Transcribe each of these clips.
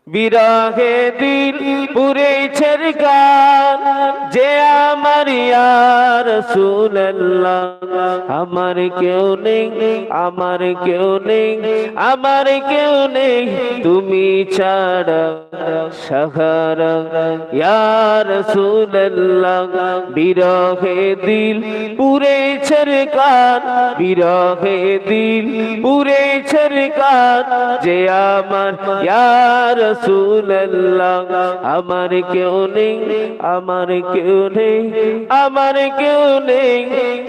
বিরহে দিল পুড়েছে গান যে আমার ইয়া রাসূলুল্লাহ আমার কেউ নেই আমার কেউ নেই আমার কেউ নেই তুমি ছাড়া সাহারা ইয়া রাসূলুল্লাহ বিরহে দিল পুড়েছে গান বিরহে দিল পুড়েছে গান যে আমার ইয়া রাসূলুল্লাহ আমার কেউ নেই আমার কেউ নেই আমার কেউ নেই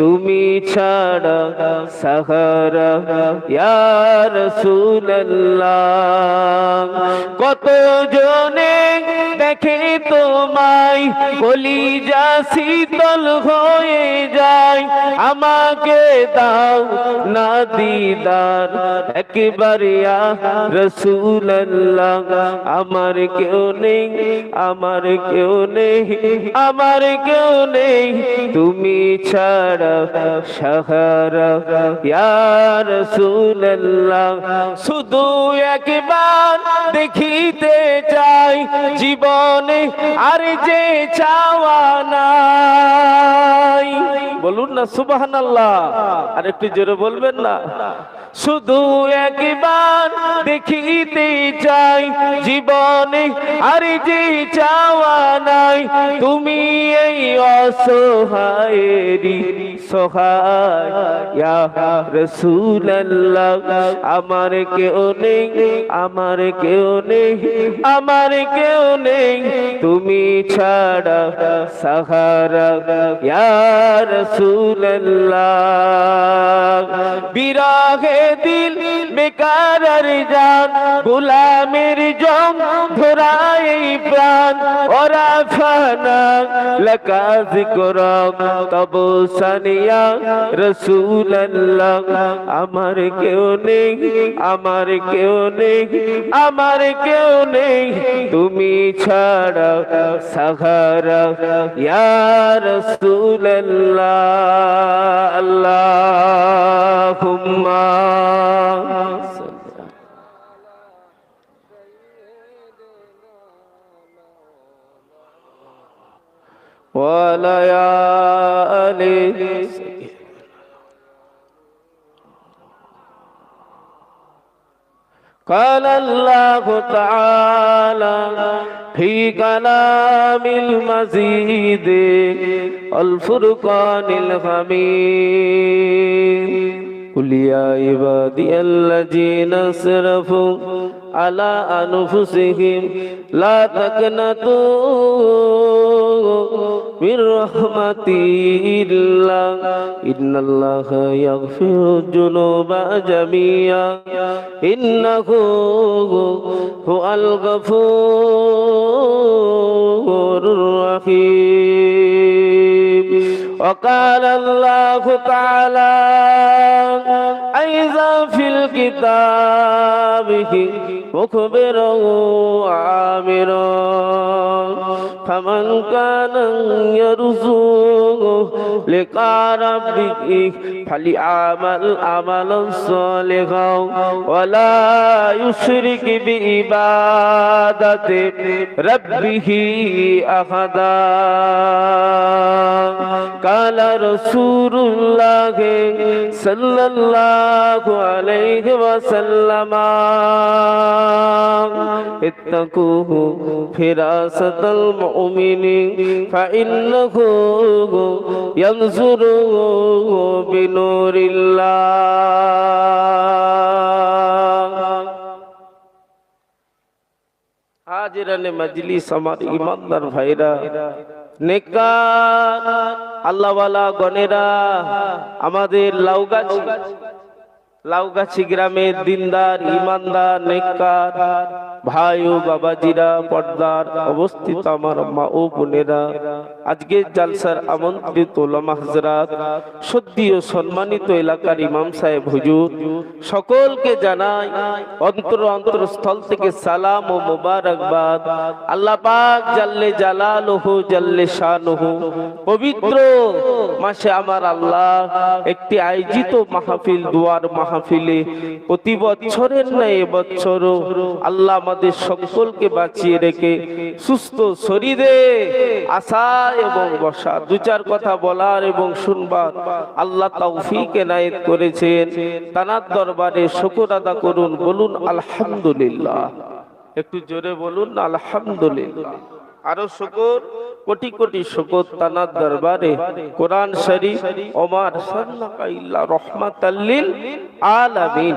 তুমি ছাড়া সাহারা ইয়া রাসূলুল্লাহ কত জনে দেখে তোমায় কলিজা শীতল হয়ে যায় আমাকে দাও না দিদার একবার ইয়া রাসূলুল্লাহ আমার কেউ নেই আমার কেউ নেই আমার কেউ নেই তুমি ছাড়া সাহারা ইয়া রাসূলুল্লাহ শুধু একবার দেখিতে চাই জীবনে আর যে চাওয়া নাই বলুন না সুবহানাল্লাহ আর একটু জোরে বলবেন না শুধু একবার দেখিতে চাই জীবনে আর যে চাওয়া নাই তুমি এই অসহায়েরই সহায় ইয়া রাসূলুল্লাহ আমার কেউ নেই আমার কেউ নেই আমার কেউ নেই তুমি ছাড়া সাহারা ইয়া রাসূলুল্লাহ বিরহে দিল বেকার জান গোলামের জং ধরাই প্রাণ ওরা ফানা লাকাজ করক তব সানিয়া রাসূলুল্লাহ আমার কেউ নেই আমার কেউ নেই আমার কেউ নেই তুমি ছাড়া সাহারা ইয়া রাসূলুল্লাহ আল্লাহুম্মা وعلى آله قال الله تعالى في كلام المزيد الفرقان الحميد قل يا عبادي الذين اسرفوا على أنفسهم لا تقنطوا من رحمة الله إن الله يغفر الذنوب جميعا إنه هو الغفور الرحيم وقال الله تعالى أيضا في الكتاب مخبرا وعامرا فمن كان يرجو لقاء ربه فليعمل عملا صالحا ولا يشرك بعبادة ربه أحدا قال رسول الله صلى الله عليه وسلم اتقوه فراسة المؤمن فإنه ينظر بنور الله হাজিরানে মজলিস আমার ইমানদার ভাইরা নেককার আল্লাহওয়ালা গণেরা আমাদের লাউগাছি গ্রামের দিনদার ইমানদার নেককার ভাই ও বাবাজিরা পর্দার অবস্থিত আমার মা ও বোনেরা আজকে জালসার আমন্ত্রিত ওলামা হযরত সদ্য সম্মানিত এলাকার ইমাম সাহেব হুজুর সকলকে জানাই অন্তরস্থল থেকে সালাম ও মোবারকবাদ আল্লাহ পাক জাল্লে জালালুহু জাল্লে শানুহু পবিত্র মাসে আমার আল্লাহ একটি আয়োজিত মাহফিল দুয়ার মাহফিলে প্রতি বছরের ন্যায় এবছরও আল্লাহ আমাদের সকলকে বাঁচিয়ে রেখে সুস্থ শরীরে আসা এবং বসা, দু চার কথা বলার এবং শুনবার আল্লাহ তৌফিক এনায়েত করেছেন। তানার দরবারে শুকর আদা করুন, বলুন আলহামদুলিল্লাহ। একটু জোরে বলুন আলহামদুলিল্লাহ। আরো শুকর, কোটি কোটি শুকর তানার দরবারে। কোরআন শরীফ ওমার সাল্লাকা ইল্লা রাহমাতাল লিল আলামিন,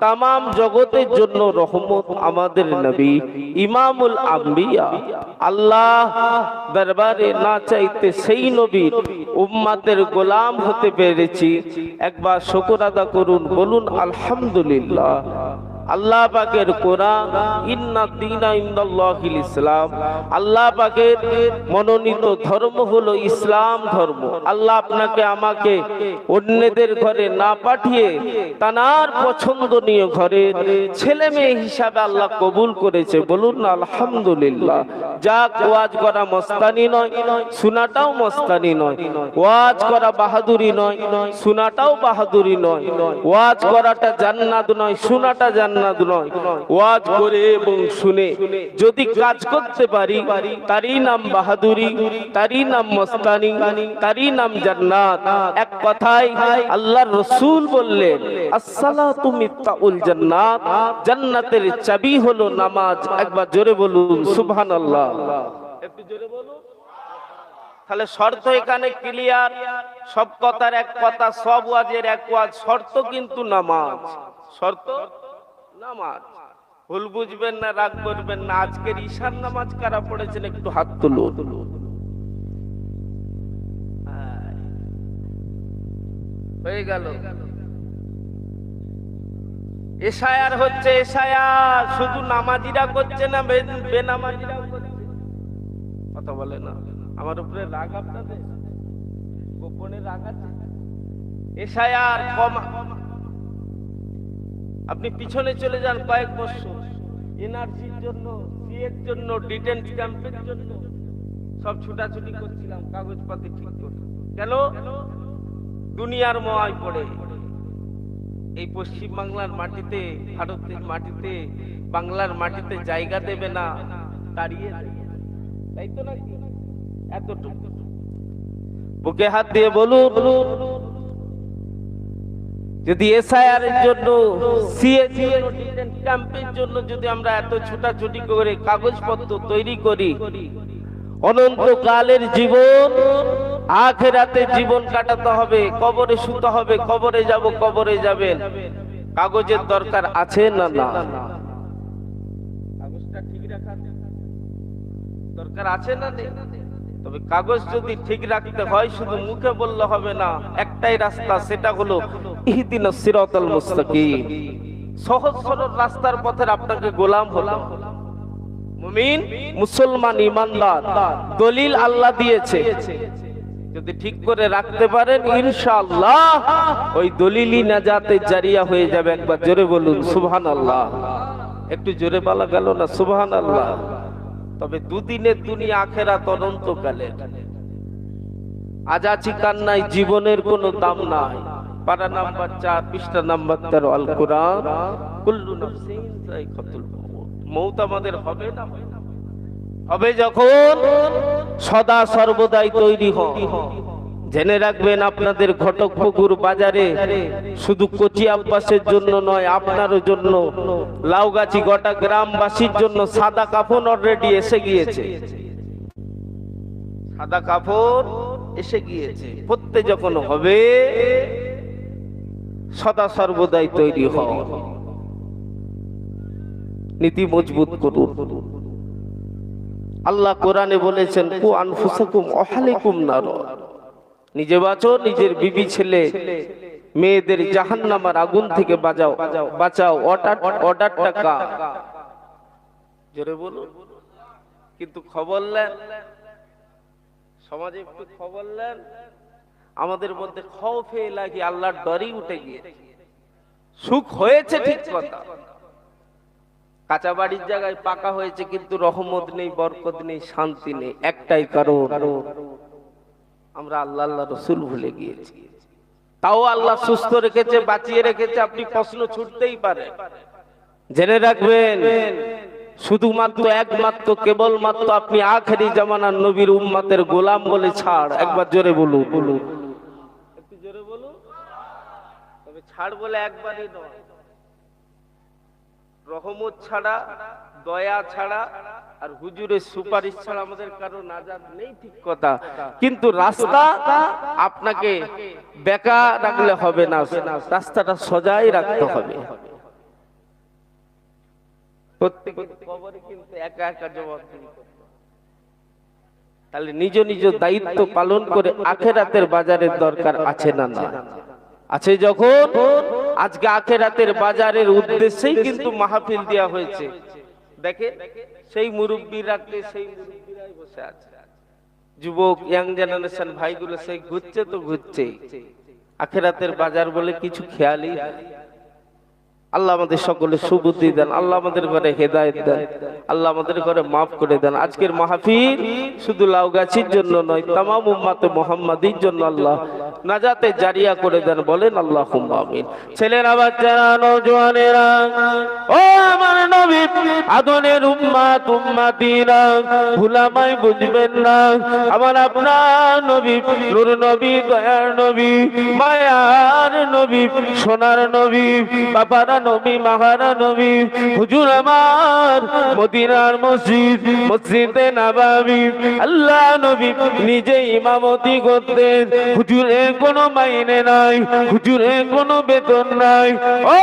तमाम জগতের জন্য রহমত আমাদের নবী ইমামুল আম্বিয়া। আল্লাহ দরবারে না চাইতে সেই নবীর উম্মতের গোলাম হতে পেরেছি। একবার শুকর আদা করুন, বলুন আলহামদুলিল্লাহ। আল্লাহ পাকের কোরআন, ইন্না দীনা ইনদাল্লাহিল ইসলাম, আল্লাহ পাকের মনোনীত ধর্ম হলো ইসলাম ধর্ম। আল্লাহ আপনাকে আমাকে অন্যদের ঘরে না পাঠিয়ে তানার পছন্দনীয় ঘরে ছেলে মেয়ে হিসাবে আল্লাহ কবুল করেছে, বলুন না আলহামদুলিল্লাহ। যাক, ওয়াজ করা মস্তানি নয়, শোনাটাও মস্তানি নয়। ওয়াজ করা বাহাদুরি নয়, শোনাটাও বাহাদুরি নয়। ওয়াজ করাটা জান্নাত নয়, শোনাটা জান্নাত নয়। ওয়াজ করে এবং শুনে যদি কাজ করতে পারি, তারই নাম বাহাদুরি, তারই নাম মস্তানি, তারই নাম জান্নাত। এক কথায় আল্লাহর রাসূল বললেন, আসসালাতু মিফতাহুল জান্নাত, জান্নাতের চাবি হলো নামাজ। একবার জোরে বলুন সুবহানাল্লাহ। একটু জোরে বলুন। তাহলে শর্ত এখানে ক্লিয়ার, সব কথার এক কথা, সব ওয়াজের এক ওয়াজ। শর্ত কিন্তু নামাজ, শর্ত নামাজ। ভুল বুঝবেন না, রাগ করবেন না। আজকের ঈশার নামাজ কারা পড়েছেন একটু হাত তুলুন। হয়ে গেল এশায়ার হচ্ছে এশায়ার, শুধু নামাজিরা করছে না, বেনামাজিরাও করছে। কথা বলে না, আমার উপরে রাগ আপনাদের, গোপনে রাগ আছে। এশায়ার কম, আপনি পিছনে চলে যান কয়েক বছর, এনআরসির জন্য, সিএর জন্য, ডিটেন্স ক্যাম্পের জন্য সব ছুটাছুটি করছিলাম কাগজপাতি ঠিক করে। কেন? দুনিয়ার মোয়ায় পড়ে এই পশ্চিম বাংলার মাটিতে, ভারতের মাটিতে, বাংলার মাটিতে জায়গা দেবে না, দাঁড়িয়ে, তাই তো নাকি? এতটুকু বুকে হাত দিয়ে বলুন, যদি এসআইআর এর জন্য, সিএর ক্যাম্পের জন্য যদি আমরা এত ছুটাছুটি করে কাগজপত্র তৈরি করি, অনন্তকালের জীবন, আখিরাতে জীবন কাটাতে হবে, কবরে শুতে হবে, কবরে যাব, কবরে যাবেন, কাগজের দরকার আছে না? না, কাগজটা ঠিক রাখার দরকার আছে না? তবে কাগজ যদি ঠিক রাখতে হয় শুধু মুখে বললে হবে না। একটাই রাস্তা, সেটা হলো ইহদিনাস সিরাতাল মুস্তাকিম, সহজ সরল রাস্তার পথের আপনাকে গোলাম হতে হবে। মুমিন, মুসলমান, ইমানদার দলিল আল্লাহ দিয়েছে, যদি ঠিক করে রাখতে পারেন ইনশাআল্লাহ ওই দলিলই নাজাতের জারিয়া হয়ে যাবে। একবার জোরে বলুন সুবহানাল্লাহ। একটু জোরে বলা গেল না সুবহানাল্লাহ? তবে দুদিনের দুনিয়া, আখেরাত অনন্তকালে। আজ আছি কান্নায়, জীবনের কোনো দাম নাই। পারা নাম্বার 4, পৃষ্ঠা নাম্বার 13, আল কোরআন, কুল্লু নাফসিন যায়কাতুল মাউত। মউত আমাদের হবে না? হবে যখন সদা সর্বদাই তৈরি হন। জেনে রাখবেন, আপনাদের ঘটকপুকুর বাজারে শুধু কচি আব্বাসের জন্য নয়, আপনারও জন্য, লাউগাছি গোটা গ্রামবাসীর জন্য সাদা কাফন অলরেডি এসে গিয়েছে। সাদা কাফন এসে গিয়েছে। প্রত্যেক যখন হবে সদা সর্বদাই তৈরি হও, নীতি মজবুত করুন। আল্লাহ কোরআনে বলেছেন, কু আনফুসাকুম আহলিকুম নার, নিজে বাঁচো, নিজের বিবি ছেলে মেয়েদের জাহান্নামের আগুন থেকে বাঁচাও। অর্ডারটা কার? জোরে বলুন। কিন্তু খবর নেন, সমাজে একটু খবর নেন, আমাদের মধ্যে খৌফে লাগি, আল্লাহর ডরই উঠে গিয়েছে। সুখ হয়েছে ঠিক কথা, কাঁচা বাড়ির জায়গায় পাকা হয়েছে, কিন্তু রহমত নেই, বরকত নেই, শান্তি নেই। একটাই কারণ, আমরা আল্লাহ আল্লাহ রসুল ভুলে গিয়েছি। তাও আল্লাহ সুস্থ রেখেছে, বাঁচিয়ে রেখেছে। আপনি প্রশ্ন ছুটতেই পারে। জেনে রাখবেন, শুধুমাত্র একমাত্র কেবলমাত্র আপনি আখেরি জামানার নবীর উম্মতের গোলাম বলে ছাড়। একবার জোরে বলুন, বলুন একটু জোরে বলুন। তবে ছাড় বলে একবারই নয়, রহমত ছাড়া, দয়া ছাড়া আর হুজুরের সুপারিশ ছাড়া আমাদের কারো নাজাত নেই, ঠিক কথা। কিন্তু রাস্তা আপনাকে বেকা রাখলে হবে না, রাস্তাটা সোজাই রাখতে হবে। প্রত্যেকের কবরে কিন্তু একা একা জবাবদিহি করতে হবে। তাহলে নিজ নিজ দায়িত্ব পালন করে আখিরাতের বাজারের দরকার আছে না না আছে? যখন আজকে আখিরাতের বাজারের উদ্দেশ্যেই কিন্তু মাহফিল দেওয়া হয়েছে। দেখে সেই মুরব্বী রাখলে সেই মুরব্বীরাই বসে আছে, যুবক ইয়াং জেনারেশন ভাইগুলো সেই ঘুরছে তো ঘুরছেই, আখিরাতের বাজার বলে কিছু খেয়ালই। আল্লাহ আমাদের সকলে সুবুদ্ধি দেন, আল্লাহ আমাদের ঘরে হেদায়েত দেন, আল্লাহ আমাদের ঘরে মাফ করে দেন। আজকের মাহফিল শুধু লাউগাছির জন্য নয়, তামাম উম্মতে মুহাম্মাদির জন্য আল্লাহ নাজাতে জারিয়া করে দেন, বলেন আল্লাহুম্মা আমিন। ছেলেরা, বাচ্চারা, নওজওয়ানেরা, ও আমার নবী আদনের উম্মত উম্মতিরা, ভুলামাই বুঝবেন না। আমার আপনার নবী, নূর নবী, দয়ার নবী, মায়ার নবী, সোনার নবী, বাবারা নবী, মাহারা নবী, হুজুর আমার মদিনার মসজিদ, মসজিদে নববী, আল্লাহ নবী নিজে ইমামতি করতেন। হুজুরের কোনো মাইনে নাই, হুজুরের কোনো বেতন নাই, ও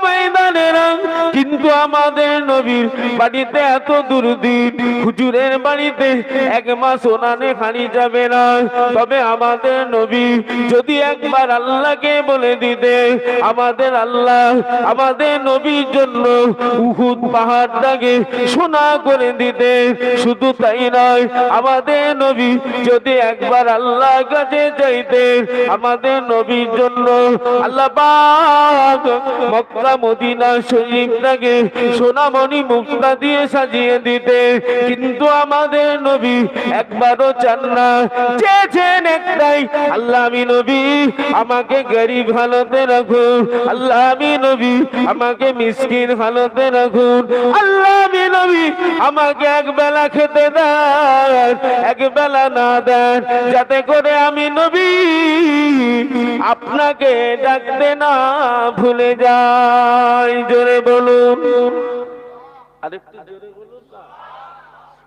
ময়দানেরা, কিন্তু আমাদের নবীর বাড়িতে এত দুর্দিন, হুজুরের বাড়িতে এক মাস ওনানে খালি যাবে না। তবে আমাদের নবী যদি একবার আল্লাহকে বলে দিতে, আমাদের আল্লাহ আমাদের নবীর জন্য উহুদ পাহাড়টাকে সোনা করে দিতে। শুধু তাই নয়, আমাদের নবী যদি একবার আল্লাহর কাছে চাইতে, আমাদের নবীর জন্য আল্লাহ পাক মক্কা মদিনা শরীফটাকে সোনামণি মুক্তা দিয়ে সাজিয়ে দিতে। কিন্তু আমাদের নবী একবারও চান না, চেয়েছেন একটাই, আল্লাহ আমি নবী আমাকে গরিব হালতে রাখুন, আল্লাহ আমি নবী আমাকে মিসকিন হালতে রাখুন, আল্লাহ আমি নবী আমাকে এক বেলা খেতে দেন, এক বেলা না দেন, যাতে করে আমি নবী আপনাকে ডাকতে না ভুলে যাই। জোরে বলুন, আরেকটু জোরে বলুন না।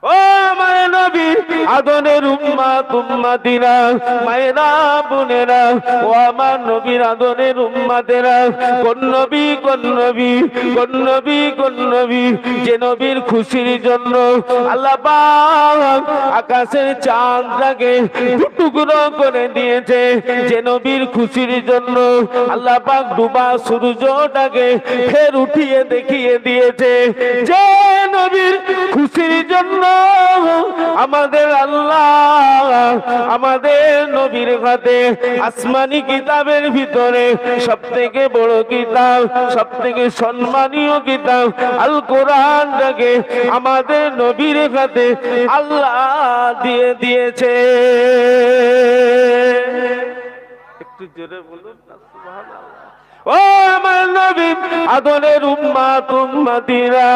ও আমার নবী আদনের উম্মত উম্মতিরা, মায়েরা, বোনেরা, ও আমার নবীর আদনের উম্মতেরা, কোন নবী, কোন নবী, কোন নবী, কোন নবী, যে নবীর খুশির জন্য আল্লাহ পাক আকাশের চাঁদটাকে টুকরো করে দিয়েছে, যে নবীর খুশির জন্য আল্লাহ পাক ডুবা সূর্যটাকে ফের উঠিয়ে দেখিয়ে দিয়েছে, যে নবীর খুশির জন্য আমাদের আল্লাহ আমাদের নবীর হাতে আসমানি কিতাবের ভিতরে সবথেকে বড় কিতাব, সবথেকে সম্মানীয় কিতাব আল কোরআনটাকে আমাদের নবীর হাতে আল্লাহ দিয়ে দিয়েছে। একটু জোরে বলুন না সুবহানাল্লাহ। ও আমার নবী আদরের উম্মত উম্মতিরা,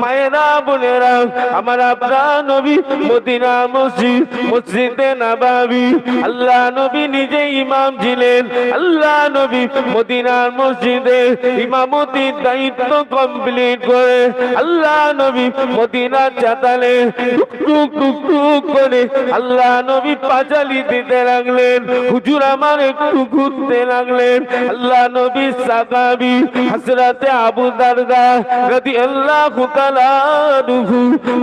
মায়েরা, বোনেরা, আমার আপনার নবী মদিনা মসজিদ, মসজিদে নববী, আল্লাহ নবী নিজে ইমাম ছিলেন, আল্লাহ নবী মদিনার মসজিদে ইমামতির দায়িত্ব কমপ্লিট করে আল্লাহ নবী মদিনার চাতালে টুক টুক টুক করে আল্লাহ নবী পাঁচালি দিতে লাগলেন। হুজুর আমার একটু ঘুরতে লাগলেন। আল্লাহ নবী সাহাবী হযরতে আবু দারদা রাদিয়াল্লাহু তাআলা আনহু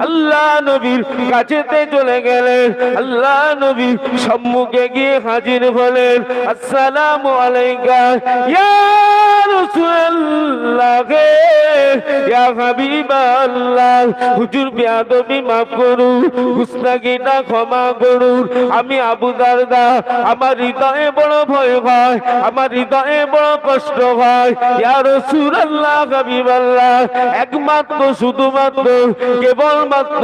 আল্লাহ নবীর কাছেতে চলে গেলেন। আল্লাহ নবী সম্মুখে গিয়ে হাজির হলেন। আসসালামু আলাইকা ইয়া রাসূলুল্লাহ, ইয়া হাবিবাল্লাহ। হুজুর বেয়াদবি মাফ করুন, গুস্তাখিটা ক্ষমা করুন। আমি আবু দারদা, আমার হৃদয়ে বড় ভয় হয়, আমার হৃদয়ে বড় কষ্ট হয়। ইয়া রাসূলুল্লাহ, হাবিবাল্লাহ, একমাত্র শুধুমাত্র কেবলমাত্র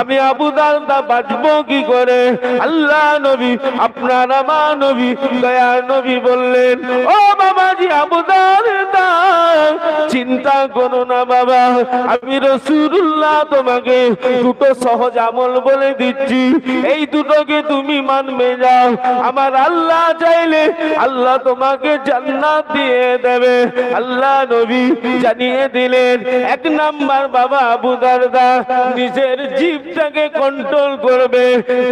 আমি আবু দারদা বাঁচবো কি করে? আল্লাহ নবী, আপনার আমার নবী, দয়ার নবী বললেন, ও বাবাজি আবু দারদা, পর্দার। চিন্তা করো না বাবা, আমি রাসূলুল্লাহ তোমাকে দুটো সহজ আমল বলে দিচ্ছি, এই দুটোকে তুমি মানবে যাও। আমার আল্লাহ চাইলে আল্লাহ তোমাকে জান্নাত দিয়ে দেবে। আল্লাহ নবী জানিয়ে দিলেন, এক নাম্বার বাবা আবু দারদা নিজের জিভটাকে কন্ট্রোল করবে।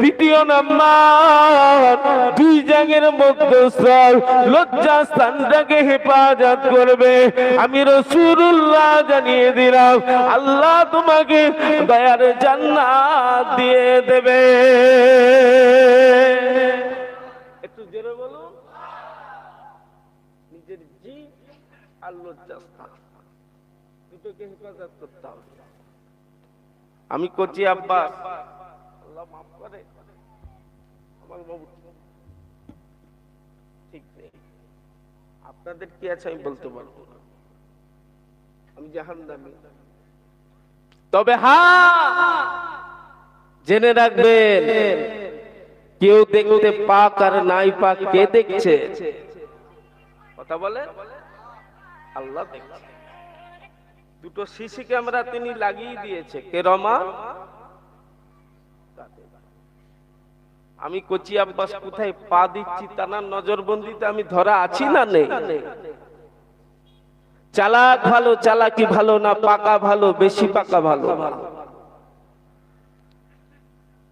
দ্বিতীয় নাম্বার দুই জায়গার মধ্যস্থল লজ্জা স্থানটাকে হেফাজত করবে। আমি রাসূলুল্লাহ জানিয়ে দিলাম, আল্লাহ তোমাকে দয়ার জান্নাত দিয়ে দেবে। একটু জোরে বলুন। নিজের জিভ আর লজ্জা স্থান দুটোকে হেফাজত করতে হবে। আমি কোচি আব্বাস, আল্লাহ মাফ করে, আমার বাবু ঠিক নেই, আপনাদের কি আছে আমি বলতে পারবো না, আমি জাহান্নামী। তবে হ্যাঁ, জেনে রাখবেন, কেউ দেখতে পাক আর নাই পাক, কে দেখছে? কথা বলে আল্লাহ দেখছে। দুটো সিসি ক্যামেরা তিনি লাগিয়ে দিয়েছে, কে? রমা। আমি কোচি আব্বাস কোথায় পা দিচ্ছি তার নজরবন্দিতে আমি ধরা আছি না নেই? চালাক ভালো, চালাকি ভালো না পাকা ভালো? বেশি পাকা ভালো।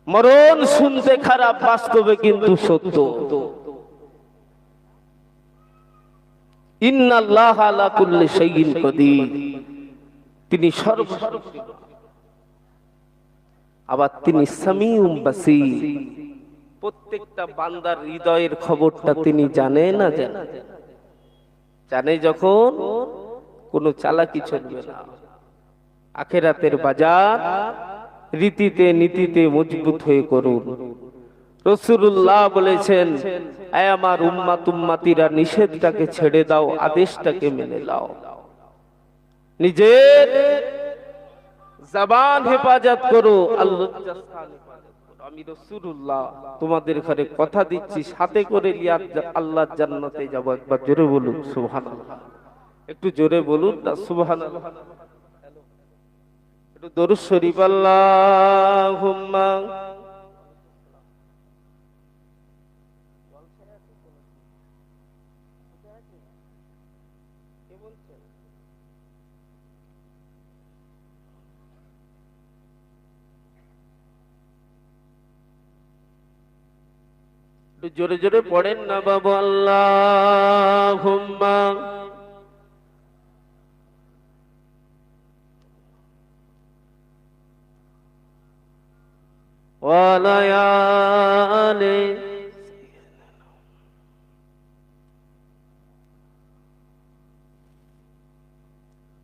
মরণ শুনতে খারাপ, বাস্তবে কিন্তু সত্য। ইন্নাল্লাহ আলা কুল্লি শাইইন কাদির, তিনি সর্বশক্তিমান, আবার তিনি সামিউম বাসীর, প্রত্যেকটা বান্দার হৃদয়ের খবরটা তিনি জানে না জানে। যখন কোনো চালাকি চলবে না। আখিরাতের বাজার রীতিতে নীতিতে মজবুত হয়ে করুন। রাসূলুল্লাহ বলেছেন, আয় আমার উম্মাত উম্মাতিরা, নিষেধটাকে ছেড়ে দাও, আদেশটাকে মেনে নাও। নিজের জবান হেফাজত করো, আল্লাহ আমি রাসূলুল্লাহ তোমাদের ঘরে কথা দিচ্ছি, সাথে করে নিয়ে আল্লাহর জান্নাতে যাব। একবার জোরে বলুন সুবহানাল্লাহ। একটু জোরে বলুন না সুবহানাল্লাহ। একটু দরুদ শরীফ আল্লাহুম্মা। জোরে জোরে পড়েন না বাবা, আল্লাহুম্মা ওয়ালা আলি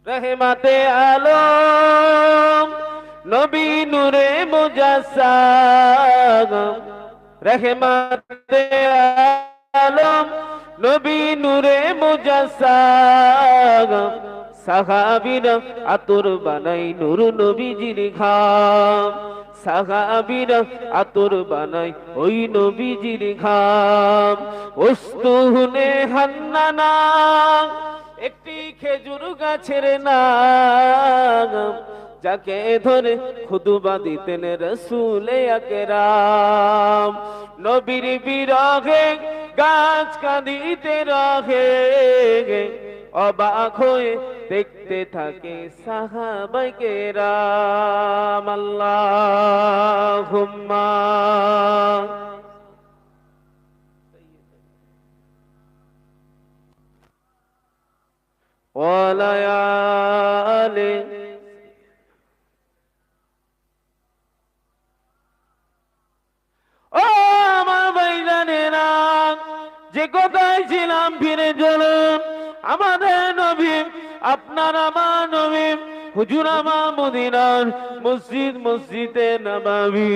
রহমতে আলম নবী নূরে মুজাসসাম, রহমতে আলম নবী নূরে মুজাসসাম, সাহাবীরা আতর বানাই নূর নবীজির ঘাম, সাহাবীরা আতর বানাই ওই নবীজির ঘাম। উস্তুনে হান্নানা, একটি খেজুর গাছের নাম, যাকে ধরে খুতবা দিতেন রাসূলে আকরাম। নবীর বিরহে গাছ কাঁদিতে রহে, অবাক হয়ে দেখতে থাকে সাহাবায়ে কেরাম। আল্লাহুম্মা ওয়ালা আলি ও আমার ভাইজানেরা, যে কোথায় ছিলাম ফিরে চলুন। আমাদের নবী, আপনার আমার নবী হুজুর আমার মদিনার মসজিদ মসজিদে নববী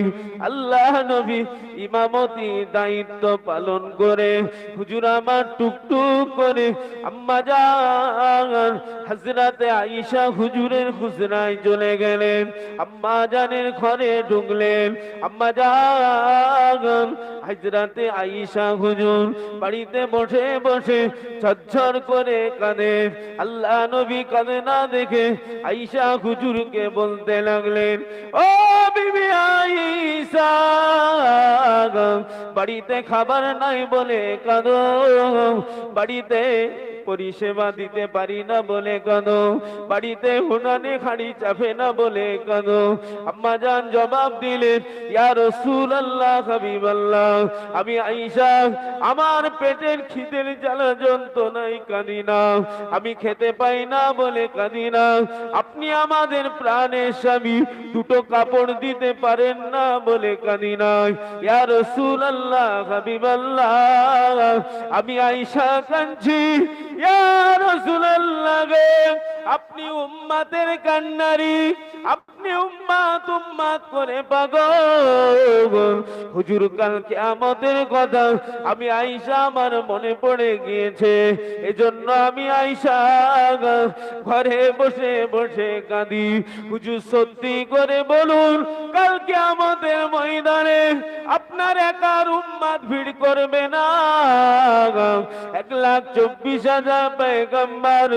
আল্লাহ নবী ইমামতি দায়িত্ব পালন করে হুজুর আমার টুকটুক করে আম্মা জান হযরতে আয়েশা হুজুরের হুজরায় চলে গেলেন, আম্মা জানের ঘরে ঢুকলেন। আম্মা জান হযরতে আয়েশা হুজুর বাড়িতে বসে বসে ঝরঝর করে কাঁদে। আল্লাহ নবী কাঁদে না দেখে আয়েশা হুজুরকে বলতে লাগলেন, ও বিবি আয়েশা, বাড়িতে খাবার নাই বলে কাঁদো, বাড়িতে পরিষেবা দিতে পারি না বলে কাঁদো, বাড়িতে হুনানে খাড়ি চাপে না বলে কাঁদো। আম্মা জান জবাব দিলেন, ইয়া রাসূলুল্লাহ হাবিবাল্লাহ, আমি আয়েশা আমার পেটের খিদের জ্বালা যন্ত্রণায় কাঁদি না, আমি খেতে পাই না বলে কাঁদি না। আপনি আমাদের প্রাণের স্বামী, দুটো কাপড় দিতে পারেন না বলে কাঁদি না। ইয়া রাসূলুল্লাহ হাবিবাল্লাহ, আমি আয়েশা কাঁদছি। ইয়া রাসূলুল্লাহ গে, আপনি উম্মতের কান্নারি, আপনি উম্মাত উম্মাত করে পাগল। হুজুর কাল কিয়ামতের কথা আমি আয়েশা আমার মনে পড়ে গিয়েছে, এজন্য আমি আয়েশা ঘরে বসে বসে কাঁদি। হুজুর সত্যি করে বলুন, কাল কিয়ামতের ময়দানে আপনার একার উম্মাত ভিড় করবে না, 1,24,000 পয়গম্বর,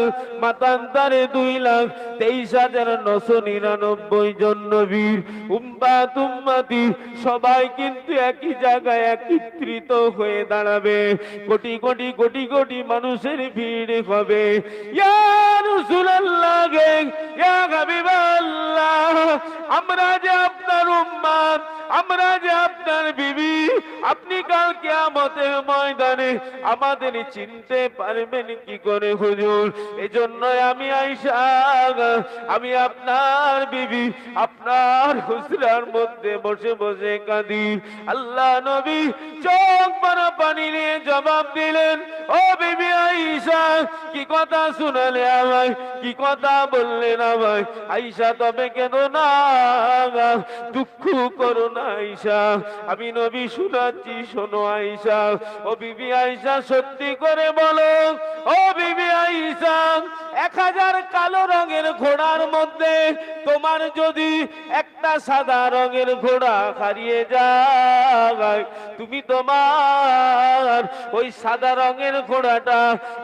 মাতান্তরে 2,23,999 জন নবীর উম্মাত উম্মতি সবাই কিন্তু একই জায়গায় একত্রিত হয়ে দাঁড়াবে। কোটি কোটি কোটি কোটি মানুষের ভিড় হবে। ইয়া রাসূলুল্লাহ গে, ইয়া হাবিবাল্লাহ, আমরা যে আপনার উম্মাত, আমরা যে আপনার বিবি, আপনি কাল কিয়ামতের ময়দানে আমাদের চিনতে পারবেন কি করে হুজুর? এজন্য আমি আয়েশা, আমি আপনার বিবি, আপনার হুজরার মধ্যে বসে বসে কাঁদি। আল্লাহ নবী চোখ ভরা পানি নিয়ে জবাব দিলেন, ও বিবি আয়েশা, কি কথা শুনালে আমায়, কি কথা বললেন আমায়? আয়েশা তবে কেন না, দুঃখ করো না আয়েশা, আমি নবী শোনাচ্ছি, শোনো আয়েশা। ও বিবি আয়েশা সত্যি করে বলো, ও বিবি আয়েশা, 1000 কালো রঙের ঘোড়ার মধ্যে তোমার যদি একটা সাদা রঙের ঘোড়া হারিয়ে যায়, তুমি তোমার ওই সাদা রঙের ঘোড়াটা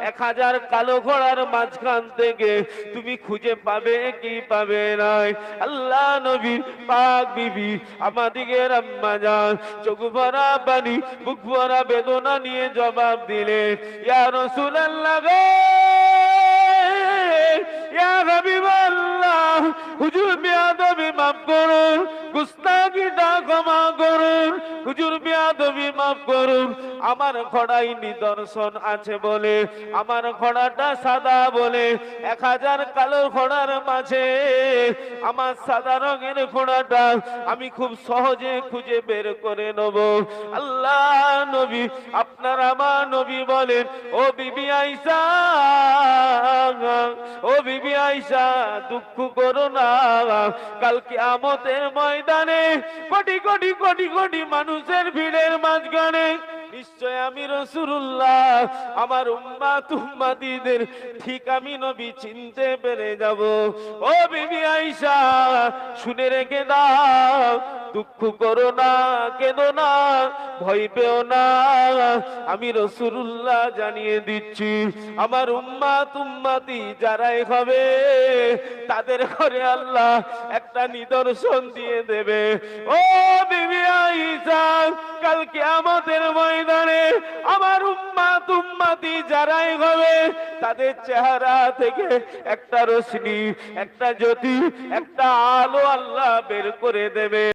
1000 কালো ঘোড়ার মাঝখান থেকে তুমি খুঁজে পাবে কি পাবে না? আল্লাহ নবী পাক বিবি আমাদিগের আম্মা জান চোখ ভরা পানি, বুক ভরা বেদনা নিয়ে জবাব দিলেন, ইয়া রাসূলুল্লাহ গো, ইয়া হাবিবাল্লাহ, হুজুর বেয়াদবি মাফ করুন, গুস্তাখিটা ক্ষমা করুন, হুজুর বেয়াদবি মাফ করুন। আমার ঘোড়ায় নিদর্শন আছে বলে, আমার ঘোড়াটা সাদা বলে 1000 কালো ঘোড়ার মাঝে আমার সাদা রঙের ঘোড়াটা আমি খুব সহজে খুঁজে বের করে নেব। আল্লাহ নবী, আপনার আমার নবী বলেন, ও বিবি আয়েশা, ও বিবি আয়েশা, দুঃখ করো না, কাল কিয়ামতের ময়দানে কোটি কোটি কোটি কোটি মানুষের ভিড়ের মাঝখানে নিশ্চয় আমি রাসূলুল্লাহ আমার উম্মাত উম্মতিদের ঠিক আমি নবী চিনতে পেরে যাব। ও বিবি আয়েশা, শুনে রেখে দাও, দুঃখ করো না, কেঁদো না, ভয় পেও না, আমি রাসূলুল্লাহ জানিয়ে দিচ্ছি, আমার উম্মাত উম্মতি যারাই হবে তাদের ঘরে আল্লাহ একটা নিদর্শন দিয়ে দেবে। ও বিবি আয়েশা, কাল কিয়ামতের ময়দানে আমার উম্মাত উম্মতি যারাই হবে তাদের চেহারা থেকে একটা রশ্মি, একটা জ্যোতি, একটা আলো আল্লাহ বের করে দেবে।